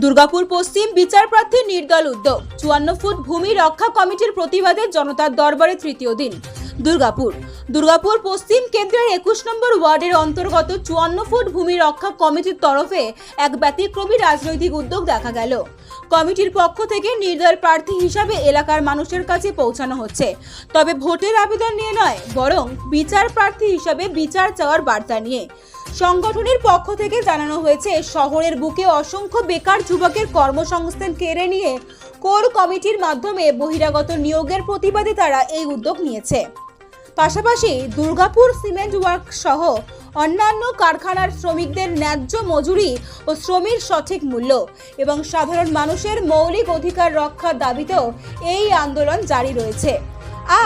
দুর্গাপুর পশ্চিম বিচার প্রার্থী নির্দল উদ্যোগ 54 ফুট ভূমি রক্ষা কমিটির প্রতিবাদে জনতার দরবারে তৃতীয় দিন। দুর্গাপুর পশ্চিম কেন্দ্রের 21 নম্বর ওয়ার্ডের অন্তর্গত 54 ফুট ভূমি রক্ষা কমিটির তরফে এক ব্যতিক্রমী রাজনৈতিক উদ্যোগ দেখা গেল। কমিটির পক্ষ থেকে নির্দল প্রার্থী হিসাবে এলাকার মানুষের কাছে পৌঁছানো হচ্ছে, তবে ভোটের আবেদন নিয়ে নয়, বরং বিচার প্রার্থী হিসাবে বিচার চাওয়ার বার্তা নিয়ে। সংগঠনের পক্ষ থেকে জানানো হয়েছে, শহরের বুকে অসংখ্য বেকার যুবকের কর্মসংস্থান কেড়ে নিয়ে কোর কমিটির মাধ্যমে বহিরাগত নিয়োগের প্রতিবাদে তারা এই উদ্যোগ নিয়েছে। পাশাপাশি দুর্গাপুর সিমেন্ট ওয়ার্ক সহ অন্যান্য কারখানার শ্রমিকদের ন্যায্য মজুরি ও শ্রমের সঠিক মূল্য এবং সাধারণ মানুষের মৌলিক অধিকার রক্ষার দাবিতেও এই আন্দোলন জারি রয়েছে।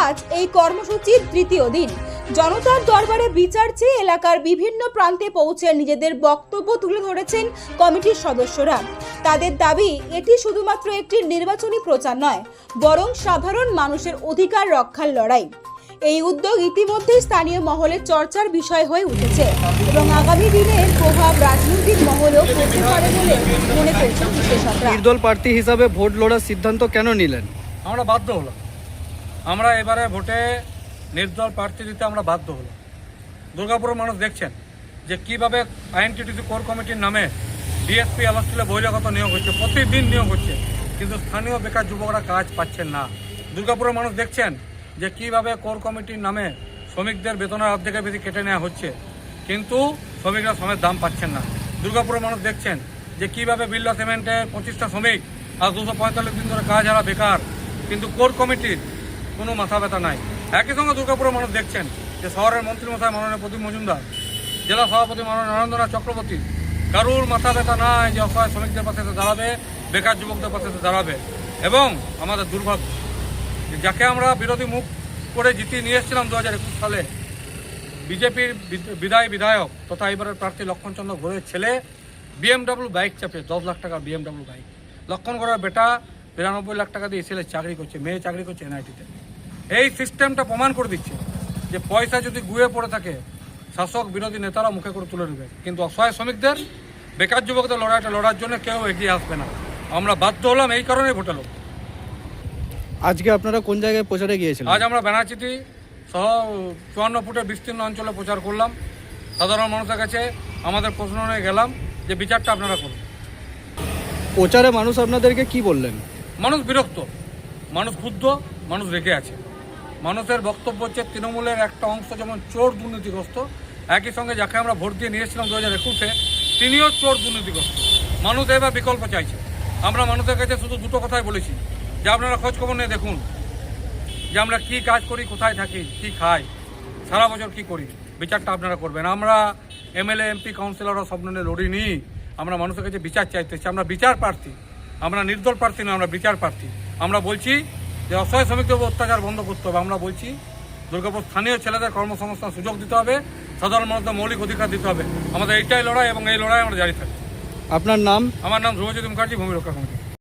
আজ এই কর্মসূচির তৃতীয় দিন। জনতার দরবারে বিচার চেয়ে এলাকার বিভিন্ন প্রান্তে পৌঁছে নিজেদের বক্তব্য তুলে ধরেছেন কমিটির সদস্যরা। তাদের দাবি, এটি শুধুমাত্র একটি নির্বাচনী প্রচার নয়, বরং সাধারণ মানুষের অধিকার রক্ষার লড়াই। এই উদ্যোগ ইতিমধ্যে স্থানীয় মহলে চর্চার বিষয় হয়ে উঠেছে এবং আগামী দিনের প্রভাব রাজনৈতিক মহলেও পড়তে পারে বলে মনে করছেন বিশেষজ্ঞরা। নির্দল প্রার্থী হিসাবে ভোট লড়ার সিদ্ধান্ত কেন নিলেন? আমরা বাধ্য হলাম। আমরা এবারে ভোটে নির্দল প্রার্থী দিতে আমরা বাধ্য হলাম। দুর্গাপুরের মানুষ দেখছেন যে কীভাবে আইএনটিটিসি কোর কমিটির নামে ডিএসপি আলোচনা বহিরাগত নিয়োগ হচ্ছে, প্রতিদিন নিয়োগ হচ্ছে, কিন্তু স্থানীয় বেকার যুবকরা কাজ পাচ্ছেন না। দুর্গাপুরের মানুষ দেখছেন যে কীভাবে কোর কমিটির নামে শ্রমিকদের বেতনের অর্ধেকের বেশি কেটে নেওয়া হচ্ছে, কিন্তু শ্রমিকরা শ্রমের দাম পাচ্ছেন না। দুর্গাপুরের মানুষ দেখছেন যে কীভাবে বিড়লা সিমেন্টের 25টা শ্রমিক আর 245 দিন ধরে কাজ হারা বেকার, কিন্তু কোর কমিটির কোনো মাথা ব্যথা নাই। একই সঙ্গে দুর্গাপুরের মানুষ দেখছেন যে শহরের মন্ত্রীমশাই মাননীয় প্রদীপ মজুমদার, জেলা সভাপতি মাননীয় নরেন্দ্রনাথ চক্রবর্তী, কারুর মাথা ব্যথা নাই যে অসহায় শ্রমিকদের পাশে দাঁড়াবে, বেকার যুবকদের পাশে দাঁড়াবে। এবং আমাদের দুর্ভাগ্য, যাকে আমরা বিরোধী মুখ করে জিতিয়ে নিয়ে এসেছিলাম 2021 সালে, বিজেপির বিধায়ক তথা এবারের প্রার্থী লক্ষণচন্দ্র ঘোরের ছেলে BMW বাইক চাপে 10 লাখ টাকা BMW বাইক, লক্ষণ ঘোরের বেটা 92 লাখ টাকা দিয়ে ছেলে চাকরি করছে, মেয়ে চাকরি করছে এনআইটিতে। এই সিস্টেমটা প্রমাণ করে দিচ্ছে যে পয়সা যদি গুয়ে পড়ে থাকে, শাসক বিরোধী নেতারা মুখে করে তুলে নেবে, কিন্তু অসহায় শ্রমিকদের, বেকার যুবকদের লড়াইটা লড়ার জন্য কেউ এগিয়ে আসবে না। আমরা বাধ্য হলাম, এই কারণেই ভোটে লোক। আজকে আপনারা কোন জায়গায় প্রচারে গিয়েছিলেন? আজ আমরা ব্যানারচিটি সহ 54 ফুটের বিস্তীর্ণ অঞ্চলে প্রচার করলাম। সাধারণ মানুষের কাছে আমাদের প্রশ্ন নিয়ে গেলাম যে বিচারটা আপনারা করুন। প্রচারে মানুষ আপনাদেরকে কি বললেন? মানুষ বিরক্ত, মানুষ ক্ষুব্ধ, মানুষ রেগে আছে। মানুষের বক্তব্য হচ্ছে তৃণমূলের একটা অংশ যেমন চোর দুর্নীতিগ্রস্ত, একই সঙ্গে যাকে আমরা ভোট দিয়ে নিয়েছিলাম 2021-এ, তিনিও চোর দুর্নীতিগ্রস্ত। মানুষ এবার বিকল্প চাইছে। আমরা মানুষের কাছে শুধু দুটো কথাই বলেছি যে আপনারা খোঁজ খবর নিয়ে দেখুন যে আমরা কী কাজ করি, কোথায় থাকি, কী খাই, সারা বছর কী করি, বিচারটা আপনারা করবেন। আমরা এমএলএ এমপি কাউন্সিলররা স্বপ্ন নিয়ে লড়িনি, আমরা মানুষের কাছে বিচার চাইতেছি। আমরা বিচার প্রার্থী, আমরা নির্দল প্রার্থী না, আমরা বিচার প্রার্থী। আমরা বলছি যে অসহায় শ্রমিকদের অত্যাচার বন্ধ করতে হবে। আমরা বলছি দুর্গাপুর স্থানীয় ছেলেদের কর্মসংস্থান সুযোগ দিতে হবে, সাধারণ মানুষদের মৌলিক অধিকার দিতে হবে। আমাদের এইটাই লড়াই এবং এই লড়াই আমরা জারি থাকবে। আপনার নাম? আমার নাম ধ্রুবজ্যোতি মুখার্জি, ভূমি রক্ষা কমিটি।